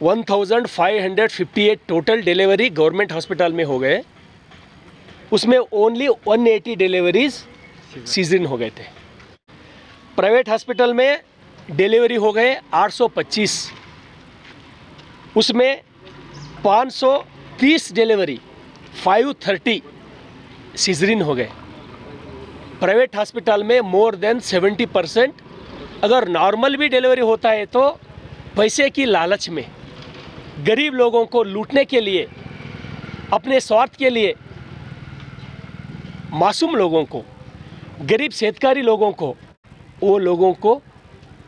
1558 total delivery government hospital में हो गए, उसमें ओनली 180 डिलीवरीज सीजन हो गए थे। प्राइवेट हॉस्पिटल में डिलीवरी हो गए 825, उसमें 530 डिलीवरी 530 सीजरिन हो गए। प्राइवेट हॉस्पिटल में मोर देन 70%। अगर नॉर्मल भी डिलीवरी होता है तो पैसे की लालच में गरीब लोगों को लूटने के लिए, अपने स्वार्थ के लिए मासूम लोगों को, गरीब शेतकारी लोगों को, वो लोगों को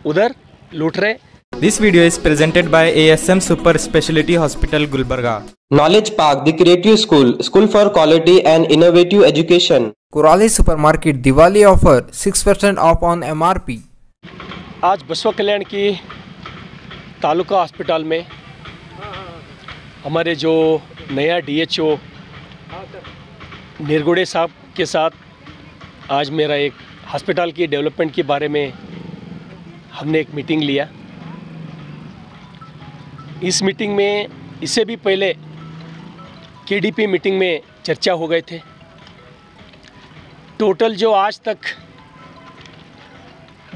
उधर लूट रहे। This video is presented by ASM Super Speciality Hospital, Gulbarga. Knowledge Park, the Creative School, School for Quality and Innovative Education. Kurali Supermarket Diwali offer 6% off on MRP. आज बसवा कल्याण की तालुका हॉस्पिटल में हमारे जो नया DHO निरगुड़े साहब के साथ आज मेरा एक हॉस्पिटल की डेवलपमेंट के बारे में हमने एक मीटिंग लिया। इस मीटिंग में इससे भी पहले KDP मीटिंग में चर्चा हो गए थे। टोटल जो आज तक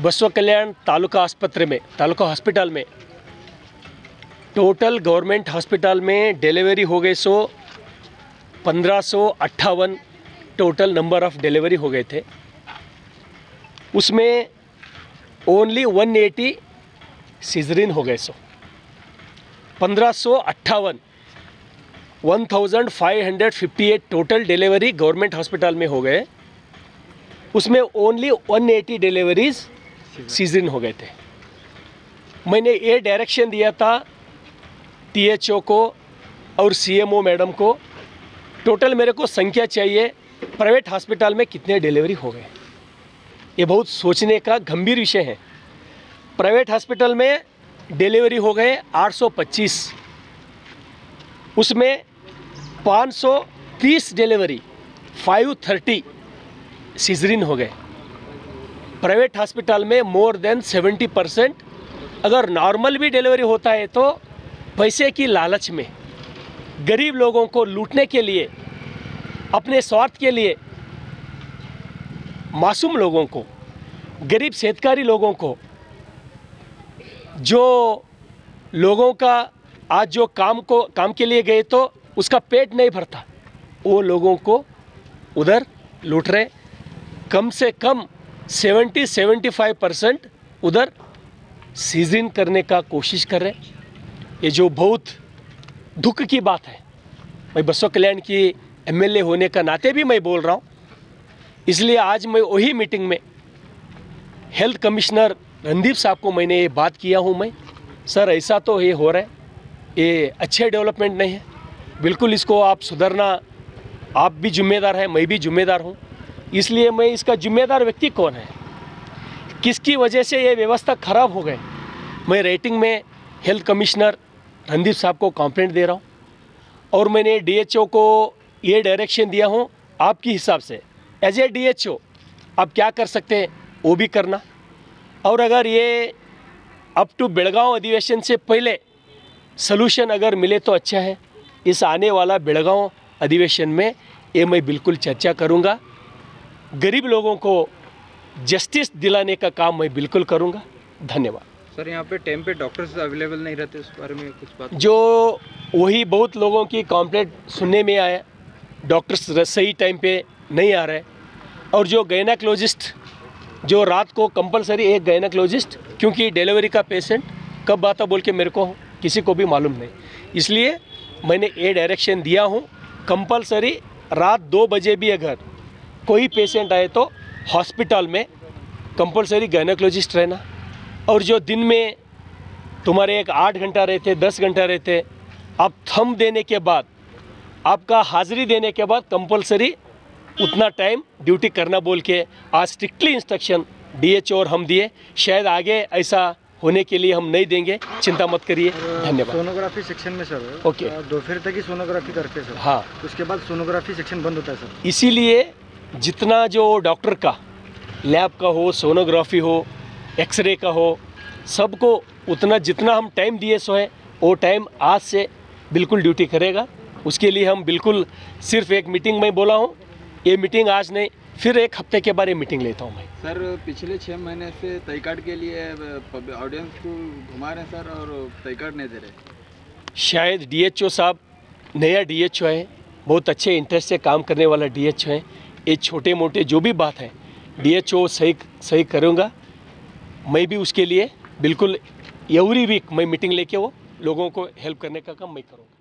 बसवा कल्याण तालुका हॉस्पिटल में टोटल गवर्नमेंट हॉस्पिटल में डिलीवरी हो गए 1558 टोटल नंबर ऑफ़ डिलीवरी हो गए थे। उसमें ओनली 180 सीजरिन हो गए 1558 1558 टोटल डिलीवरी गवर्नमेंट हॉस्पिटल में हो गए, उसमें ओनली 180 डिलीवरीज सीजरिन हो गए थे। मैंने ये डायरेक्शन दिया था THO को और CMO मैडम को, टोटल मेरे को संख्या चाहिए प्राइवेट हॉस्पिटल में कितने डिलीवरी हो गए। ये बहुत सोचने का गंभीर विषय है। प्राइवेट हॉस्पिटल में डिलीवरी हो गए 825, उसमें 530 डिलीवरी 530 सीजरिन हो गए। प्राइवेट हॉस्पिटल में मोर देन 70%। अगर नॉर्मल भी डिलीवरी होता है तो पैसे की लालच में गरीब लोगों को लूटने के लिए, अपने स्वार्थ के लिए मासूम लोगों को, गरीब शेतकारी लोगों को, जो लोगों का आज जो काम के लिए गए तो उसका पेट नहीं भरता, वो लोगों को उधर लूट रहे। कम से कम 70-75% उधर सीजन करने का कोशिश कर रहे। ये जो बहुत दुख की बात है। मैं बसवा कल्याण की MLA होने का नाते भी मैं बोल रहा हूँ। इसलिए आज मैं वही मीटिंग में हेल्थ कमिश्नर रणदीप साहब को मैंने ये बात किया हूँ। मैं सर ऐसा तो ये हो रहा है, ये अच्छे डेवलपमेंट नहीं है, बिल्कुल इसको आप सुधरना, आप भी जिम्मेदार हैं, मैं भी जिम्मेदार हूँ। इसलिए मैं इसका जिम्मेदार व्यक्ति कौन है, किसकी वजह से ये व्यवस्था ख़राब हो गई, मैं रेटिंग में हेल्थ कमिश्नर रणदीप साहब को कंप्लेंट दे रहा हूँ। और मैंने DHO को ये डायरेक्शन दिया हूँ, आपके हिसाब से एज ए DHO आप क्या कर सकते हैं वो भी करना। और अगर ये अप टू बेलगांव अधिवेशन से पहले सलूशन अगर मिले तो अच्छा है। इस आने वाला बेलगांव अधिवेशन में ये मैं बिल्कुल चर्चा करूँगा। गरीब लोगों को जस्टिस दिलाने का काम मैं बिल्कुल करूँगा। धन्यवाद। सर यहाँ पे टाइम पे डॉक्टर्स अवेलेबल नहीं रहते, उस बारे में कुछ बात? जो वही बहुत लोगों की कंप्लेंट सुनने में आया, डॉक्टर्स सही टाइम पे नहीं आ रहे। और जो गायनेकोलॉजिस्ट, जो रात को कंपलसरी एक गायनेकोलॉजिस्ट, क्योंकि डिलीवरी का पेशेंट कब आता बोल के मेरे को किसी को भी मालूम नहीं, इसलिए मैंने ये डायरेक्शन दिया हूँ कंपलसरी रात 2 बजे भी अगर कोई पेशेंट आए तो हॉस्पिटल में कंपलसरी गायनेकोलॉजिस्ट रहना। और जो दिन में तुम्हारे एक 8 घंटा रहते, 10 घंटा रहते, आप थंब देने के बाद, आपका हाज़िरी देने के बाद कंपलसरी उतना टाइम ड्यूटी करना बोल के आज स्ट्रिक्टली इंस्ट्रक्शन DHO और हम दिए। शायद आगे ऐसा होने के लिए हम नहीं देंगे, चिंता मत करिए। धन्यवाद। सोनोग्राफी सेक्शन में सर ओके, दोपहर तक ही सोनोग्राफी करते हैं सर। हाँ, उसके बाद सोनोग्राफी सेक्शन बंद होता है सर। इसीलिए जितना जो डॉक्टर का लैब का हो, सोनोग्राफी हो, एक्सरे का हो, सबको उतना जितना हम टाइम दिए सो है वो टाइम आज से बिल्कुल ड्यूटी करेगा। उसके लिए हम बिल्कुल सिर्फ एक मीटिंग में बोला हूँ, ये मीटिंग आज नहीं, फिर एक हफ्ते के बाद ये मीटिंग लेता हूँ मैं। सर पिछले 6 महीने से तय कार्ड के लिए ऑडियंस को घुमा रहे हैं सर, और तय कार्ड नहीं दे रहे। शायद डीएचओ साहब नया डीएचओ है, बहुत अच्छे इंटरेस्ट से काम करने वाला डीएचओ है। ये छोटे मोटे जो भी बात है डीएचओ सही करूँगा। मैं भी उसके लिए बिल्कुल एवरी वीक मैं मीटिंग लेके वो लोगों को हेल्प करने का काम मैं करूँगा।